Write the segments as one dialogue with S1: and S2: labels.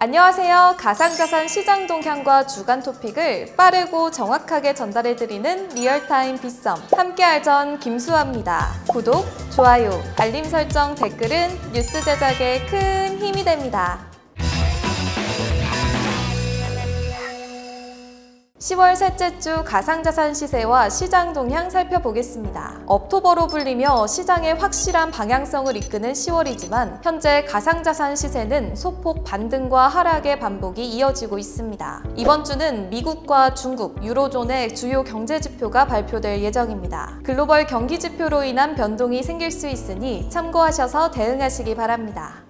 S1: 안녕하세요. 가상자산 시장 동향과 주간 토픽을 빠르고 정확하게 전달해드리는 리얼타임 빗썸. 함께 알전 김수아입니다. 구독, 좋아요, 알림 설정, 댓글은 뉴스 제작에 큰 힘이 됩니다. 10월 셋째 주 가상자산 시세와 시장 동향 살펴보겠습니다. 업토버로 불리며 시장의 확실한 방향성을 이끄는 10월이지만 현재 가상자산 시세는 소폭 반등과 하락의 반복이 이어지고 있습니다. 이번 주는 미국과 중국, 유로존의 주요 경제 지표가 발표될 예정입니다. 글로벌 경기 지표로 인한 변동이 생길 수 있으니 참고하셔서 대응하시기 바랍니다.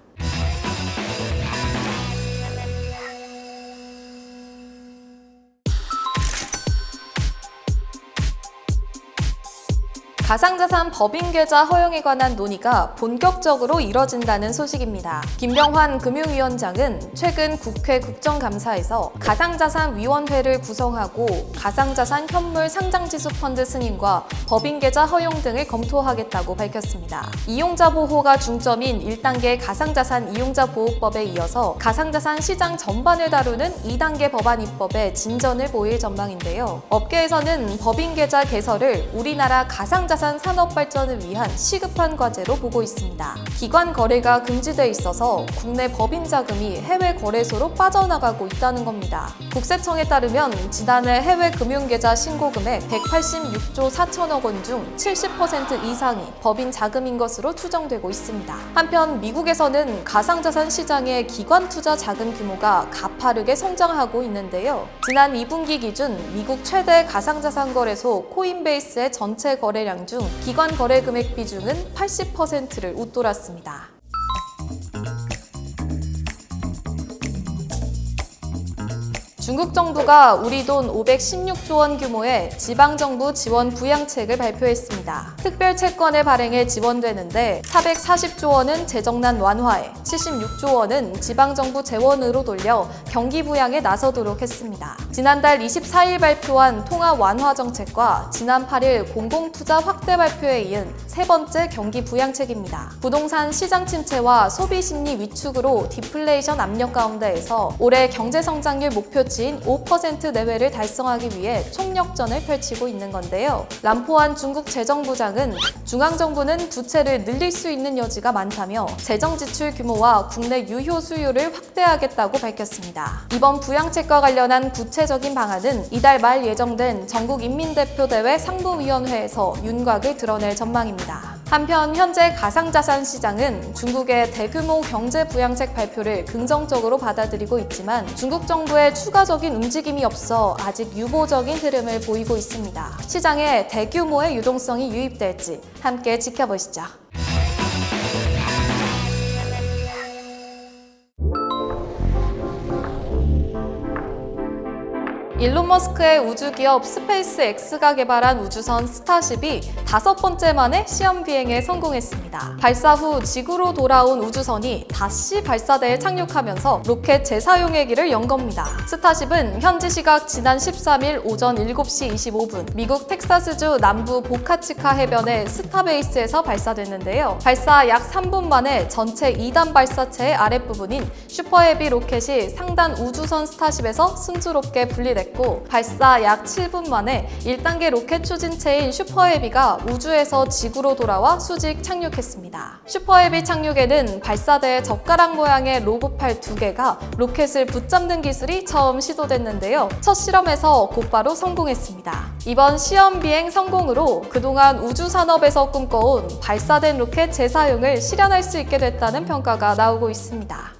S1: 가상자산 법인계좌 허용에 관한 논의가 본격적으로 이뤄진다는 소식입니다. 김병환 금융위원장은 최근 국회 국정감사에서 가상자산위원회를 구성하고 가상자산 현물 상장지수펀드 승인과 법인계좌 허용 등을 검토하겠다고 밝혔습니다. 이용자 보호가 중점인 1단계 가상자산 이용자 보호법에 이어서 가상자산 시장 전반을 다루는 2단계 법안 입법에 진전을 보일 전망인데요. 업계에서는 법인계좌 개설을 우리나라 가상자산 산업 발전을 위한 시급한 과제로 보고 있습니다. 기관 거래가 금지돼 있어서 국내 법인 자금이 해외 거래소로 빠져나가고 있다는 겁니다. 국세청에 따르면 지난해 해외 금융계좌 신고 금액 186조 4천억 원 중 70% 이상이 법인 자금인 것으로 추정되고 있습니다. 한편 미국에서는 가상자산 시장의 기관 투자 자금 규모가 가파르게 성장하고 있는데요. 지난 2분기 기준 미국 최대 가상자산 거래소 코인베이스의 전체 거래량 중 기관 거래 금액 비중은 80%를 웃돌았습니다. 중국 정부가 우리 돈 516조 원 규모의 지방정부 지원 부양책을 발표했습니다. 특별 채권의 발행에 지원되는데 440조 원은 재정난 완화에, 76조 원은 지방정부 재원으로 돌려 경기 부양에 나서도록 했습니다. 지난달 24일 발표한 통화 완화 정책과 지난 8일 공공투자 확대 발표에 이은 세 번째 경기 부양책입니다. 부동산 시장 침체와 소비 심리 위축으로 디플레이션 압력 가운데에서 올해 경제 성장률 목표치인 5% 내외를 달성하기 위해 총력전을 펼치고 있는 건데요. 람포한 중국 재정부장은 중앙정부는 부채를 늘릴 수 있는 여지가 많다며 재정 지출 규모와 국내 유효 수요를 확대하겠다고 밝혔습니다. 이번 부양책과 관련한 구체적인 방안은 이달 말 예정된 전국인민대표대회 상부위원회에서 윤곽을 드러낼 전망입니다. 한편 현재 가상자산 시장은 중국의 대규모 경제 부양책 발표를 긍정적으로 받아들이고 있지만 중국 정부의 추가적인 움직임이 없어 아직 유보적인 흐름을 보이고 있습니다. 시장에 대규모의 유동성이 유입될지 함께 지켜보시죠. 일론 머스크의 우주기업 스페이스X가 개발한 우주선 스타쉽이 5번째 만에 시험 비행에 성공했습니다. 발사 후 지구로 돌아온 우주선이 다시 발사대에 착륙하면서 로켓 재사용의 길을 연 겁니다. 스타쉽은 현지 시각 지난 13일 오전 7시 25분 미국 텍사스주 남부 보카치카 해변의 스타베이스에서 발사됐는데요. 발사 약 3분 만에 전체 2단 발사체의 아랫부분인 슈퍼헤비 로켓이 상단 우주선 스타쉽에서 순조롭게 분리됐고 발사 약 7분 만에 1단계 로켓 추진체인 슈퍼헤비가 우주에서 지구로 돌아와 수직 착륙했습니다. 슈퍼헤비 착륙에는 발사대의 젓가락 모양의 로봇팔 2개가 로켓을 붙잡는 기술이 처음 시도됐는데요. 첫 실험에서 곧바로 성공했습니다. 이번 시험 비행 성공으로 그동안 우주 산업에서 꿈꿔온 발사된 로켓 재사용을 실현할 수 있게 됐다는 평가가 나오고 있습니다.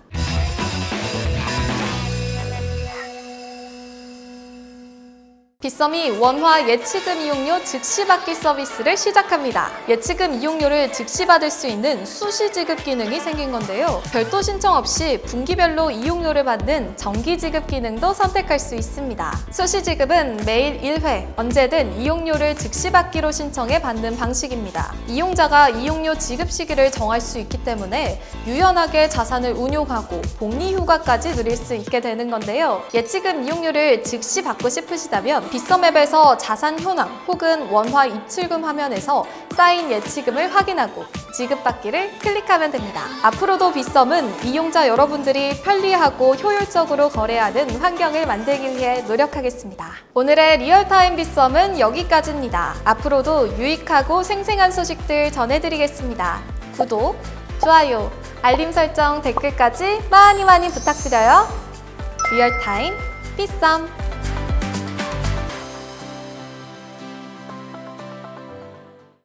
S1: 빗썸이 원화 예치금 이용료 즉시 받기 서비스를 시작합니다. 예치금 이용료를 즉시 받을 수 있는 수시 지급 기능이 생긴 건데요. 별도 신청 없이 분기별로 이용료를 받는 정기 지급 기능도 선택할 수 있습니다. 수시 지급은 매일 1회, 언제든 이용료를 즉시 받기로 신청해 받는 방식입니다. 이용자가 이용료 지급 시기를 정할 수 있기 때문에 유연하게 자산을 운용하고 복리 휴가까지 누릴 수 있게 되는 건데요. 예치금 이용료를 즉시 받고 싶으시다면 빗썸 앱에서 자산 현황 혹은 원화 입출금 화면에서 쌓인 예치금을 확인하고 지급받기를 클릭하면 됩니다. 앞으로도 빗썸은 이용자 여러분들이 편리하고 효율적으로 거래하는 환경을 만들기 위해 노력하겠습니다. 오늘의 리얼타임 빗썸은 여기까지입니다. 앞으로도 유익하고 생생한 소식들 전해드리겠습니다. 구독, 좋아요, 알림 설정, 댓글까지 많이 부탁드려요. 리얼타임 빗썸.